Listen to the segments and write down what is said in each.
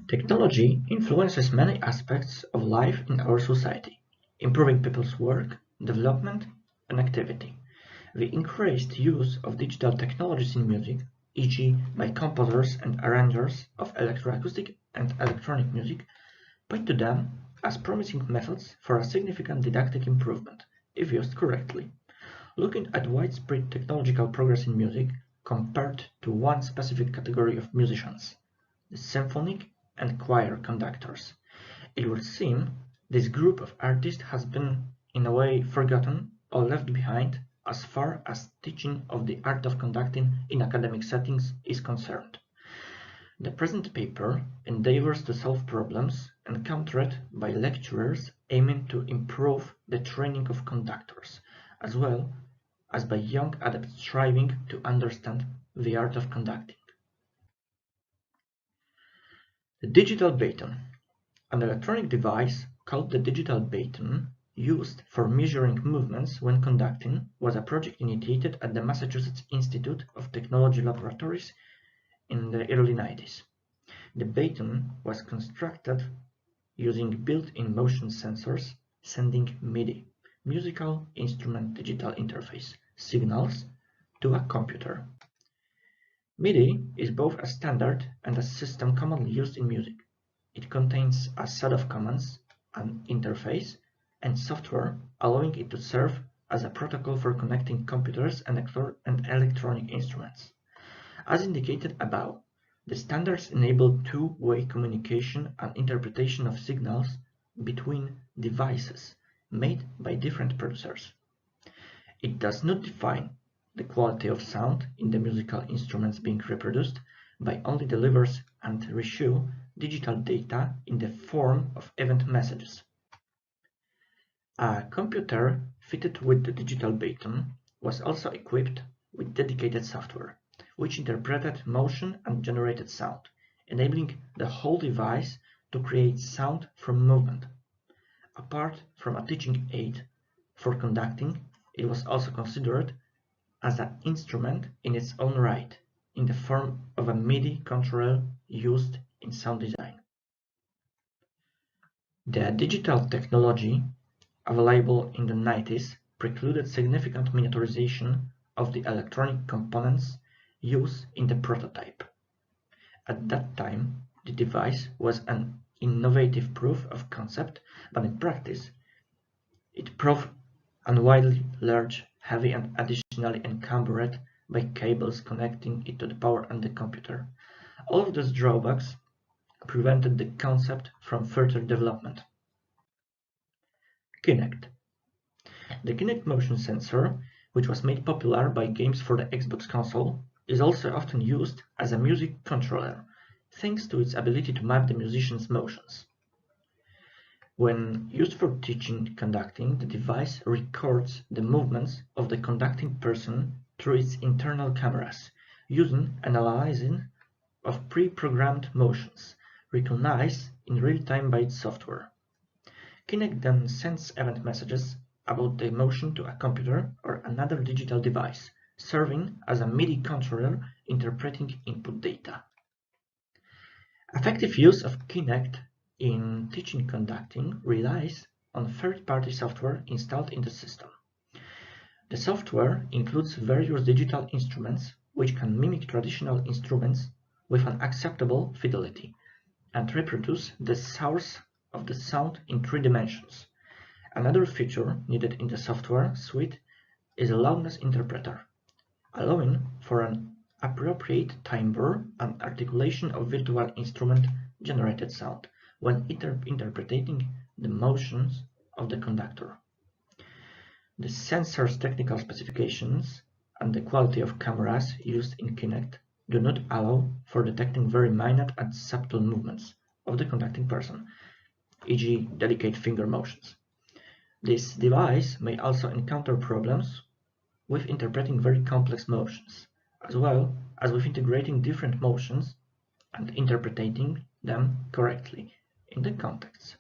Technology influences many aspects of life in our society, improving people's work, development, and activity. The increased use of digital technologies in music, e.g. by composers and arrangers of electroacoustic and electronic music, point to them as promising methods for a significant didactic improvement, if used correctly. Looking at widespread technological progress in music compared to one specific category of musicians, the symphonic and choir conductors, it would seem this group of artists has been in a way forgotten or left behind as far as teaching of the art of conducting in academic settings is concerned. The present paper endeavors to solve problems encountered by lecturers aiming to improve the training of conductors, as well as by young adepts striving to understand the art of conducting. The digital baton. An electronic device called the digital baton, used for measuring movements when conducting, was a project initiated at the Massachusetts Institute of Technology Laboratories in the early 90s. The baton was constructed using built-in motion sensors sending MIDI, musical instrument digital interface, signals to a computer. MIDI is both a standard and a system commonly used in music. It contains a set of commands, an interface, and software allowing it to serve as a protocol for connecting computers and electronic instruments. As indicated above, the standards enable two-way communication and interpretation of signals between devices made by different producers. It does not define the quality of sound in the musical instruments being reproduced, but only delivers and reissues digital data in the form of event messages. A computer fitted with the digital baton was also equipped with dedicated software, which interpreted motion and generated sound, enabling the whole device to create sound from movement. Apart from a teaching aid for conducting, it was also considered as an instrument in its own right, in the form of a MIDI controller used in sound design. The digital technology available in the 90s precluded significant miniaturization of the electronic components used in the prototype. At that time, the device was an innovative proof of concept, but in practice, it proved unwieldy, large, heavy, and additionally encumbered by cables connecting it to the power and the computer. All of these drawbacks prevented the concept from further development. Kinect. The Kinect motion sensor, which was made popular by games for the Xbox console, is also often used as a music controller, thanks to its ability to map the musician's motions. When used for teaching conducting, the device records the movements of the conducting person through its internal cameras, using analyzing of pre-programmed motions, recognized in real time by its software. Kinect then sends event messages about the motion to a computer or another digital device, serving as a MIDI controller interpreting input data. Effective use of Kinect in teaching conducting relies on third-party software installed in the system. The software includes various digital instruments which can mimic traditional instruments with an acceptable fidelity and reproduce the source of the sound in 3 dimensions. Another feature needed in the software suite is a loudness interpreter, allowing for an appropriate timbre and articulation of virtual instrument-generated sound when interpreting the motions of the conductor. The sensor's technical specifications and the quality of cameras used in Kinect do not allow for detecting very minute and subtle movements of the conducting person, e.g. delicate finger motions. This device may also encounter problems with interpreting very complex motions, as well as with integrating different motions and interpreting them correctly in the context.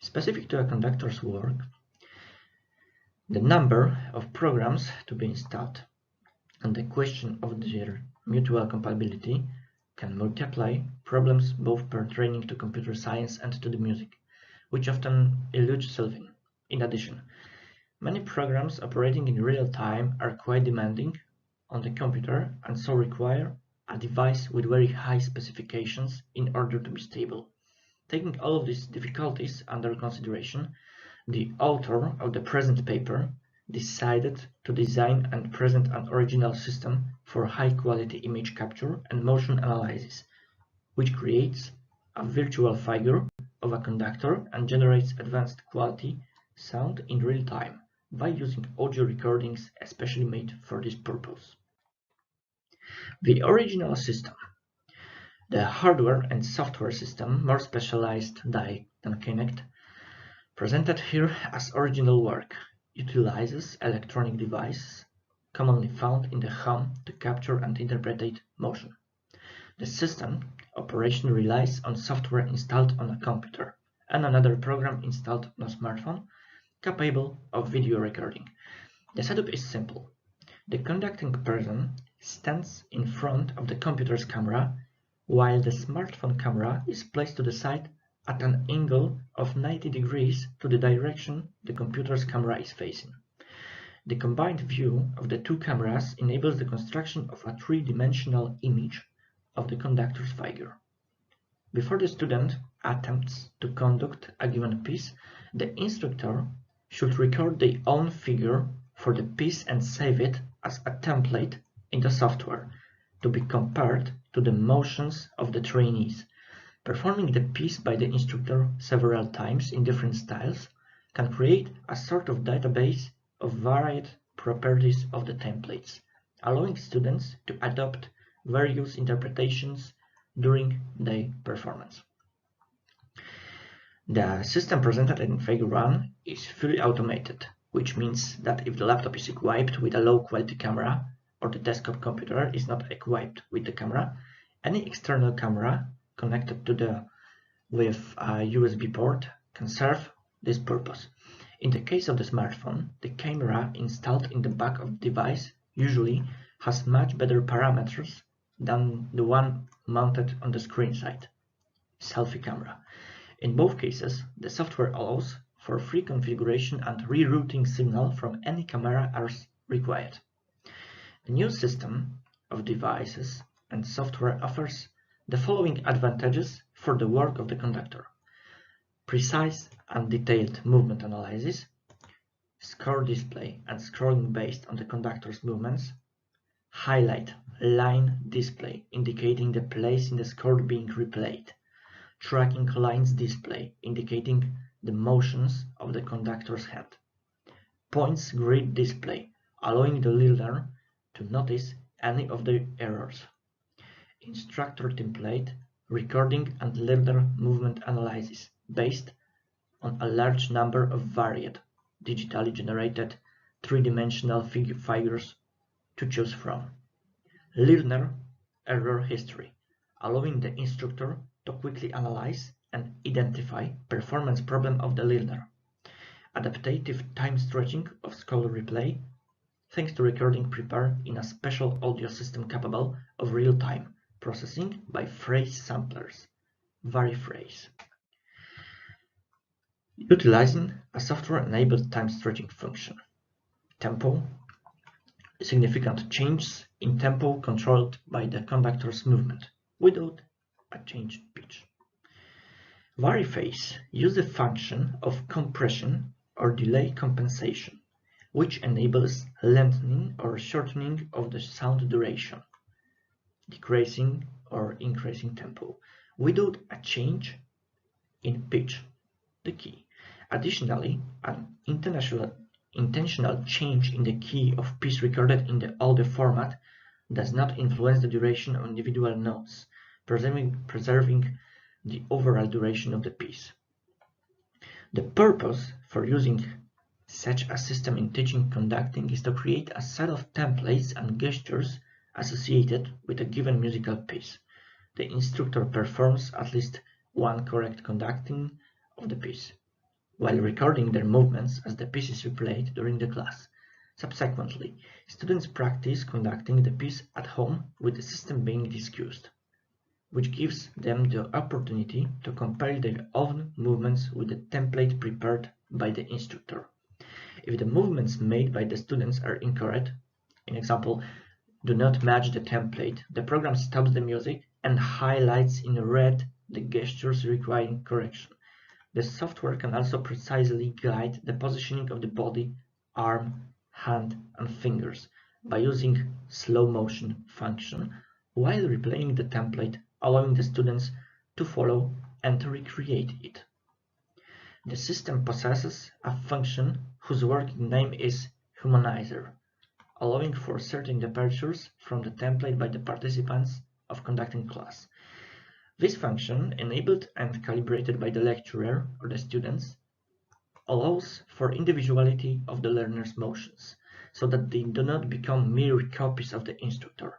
Specific to a conductor's work, the number of programs to be installed and the question of their mutual compatibility can multiply problems both per training to computer science and to the music, which often eludes solving. In addition, many programs operating in real time are quite demanding on the computer and so require a device with very high specifications in order to be stable. Taking all of these difficulties under consideration, the author of the present paper decided to design and present an original system for high-quality image capture and motion analysis, which creates a virtual figure of a conductor and generates advanced quality sound in real time by using audio recordings especially made for this purpose. The original system. The hardware and software system, more specialized than Kinect, presented here as original work, utilizes electronic devices commonly found in the home to capture and interpret motion. The system operation relies on software installed on a computer and another program installed on a smartphone capable of video recording. The setup is simple. The conducting person stands in front of the computer's camera while the smartphone camera is placed to the side at an angle of 90 degrees to the direction the computer's camera is facing. The combined view of the two cameras enables the construction of a three-dimensional image of the conductor's figure. Before the student attempts to conduct a given piece, the instructor should record their own figure for the piece and save it as a template in the software to be compared to the motions of the trainees. Performing the piece by the instructor several times in different styles can create a sort of database of varied properties of the templates, allowing students to adopt various interpretations during their performance. The system presented in Figure 1 is fully automated, which means that if the laptop is equipped with a low-quality camera or the desktop computer is not equipped with the camera, any external camera connected with a USB port can serve this purpose. In the case of the smartphone, the camera installed in the back of the device usually has much better parameters than the one mounted on the screen side, selfie camera. In both cases, the software allows for free configuration and rerouting signal from any camera as required. The new system of devices and software offers the following advantages for the work of the conductor: precise and detailed movement analysis, score display and scrolling based on the conductor's movements, highlight line display indicating the place in the score being replayed, tracking lines display indicating the motions of the conductor's hand, points grid display allowing the learner to notice any of the errors, instructor template recording and learner movement analysis based on a large number of varied, digitally generated three-dimensional figures to choose from, learner error history, allowing the instructor to quickly analyze and identify performance problem of the learner, adaptive time stretching of scholar replay, thanks to recording prepared in a special audio system capable of real-time processing by phrase samplers, VariPhrase. Utilizing a software-enabled time stretching function. Tempo. Significant changes in tempo controlled by the conductor's movement without a changed pitch. VariPhrase uses a function of compression or delay compensation, which enables lengthening or shortening of the sound duration, decreasing or increasing tempo, without a change in pitch, the key. Additionally, an intentional change in the key of piece recorded in the audio format does not influence the duration of individual notes, preserving the overall duration of the piece. The purpose for using such a system in teaching conducting is to create a set of templates and gestures associated with a given musical piece. The instructor performs at least one correct conducting of the piece, while recording their movements as the piece is replayed during the class. Subsequently, students practice conducting the piece at home with the system being discussed. which gives them the opportunity to compare their own movements with the template prepared by the instructor. If the movements made by the students are incorrect, in example, do not match the template, the program stops the music and highlights in red the gestures requiring correction. The software can also precisely guide the positioning of the body, arm, hand, and fingers by using slow motion function while replaying the template, allowing the students to follow and recreate it. The system possesses a function whose working name is humanizer, allowing for certain departures from the template by the participants of conducting class. This function, enabled and calibrated by the lecturer or the students, allows for individuality of the learner's motions, so that they do not become mere copies of the instructor.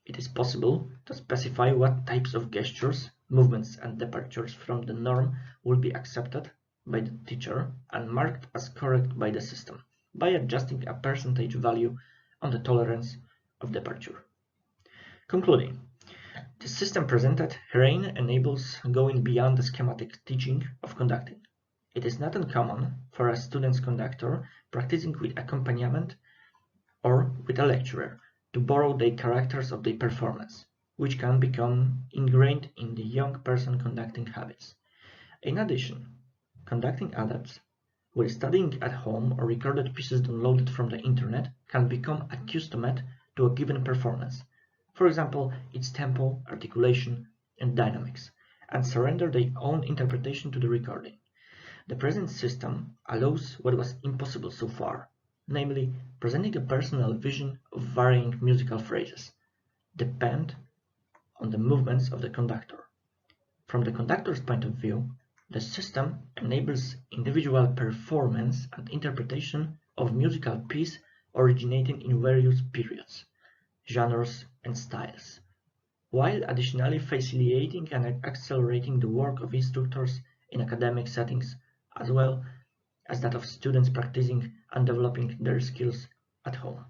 It is possible to specify what types of gestures, movements, and departures from the norm will be accepted by the teacher and marked as correct by the system by adjusting a percentage value on the tolerance of departure. Concluding, the system presented herein enables going beyond the schematic teaching of conducting. It is not uncommon for a student's conductor practicing with accompaniment or with a lecturer to borrow the characters of their performance, which can become ingrained in the young person conducting habits. In addition, conducting adapts, while studying at home or recorded pieces downloaded from the internet, can become accustomed to a given performance, for example, its tempo, articulation, and dynamics, and surrender their own interpretation to the recording. The present system allows what was impossible so far, namely presenting a personal vision of varying musical phrases, depend on the movements of the conductor. From the conductor's point of view, the system enables individual performance and interpretation of musical piece originating in various periods, genres, and styles, while additionally facilitating and accelerating the work of instructors in academic settings as well as that of students practicing and developing their skills at home.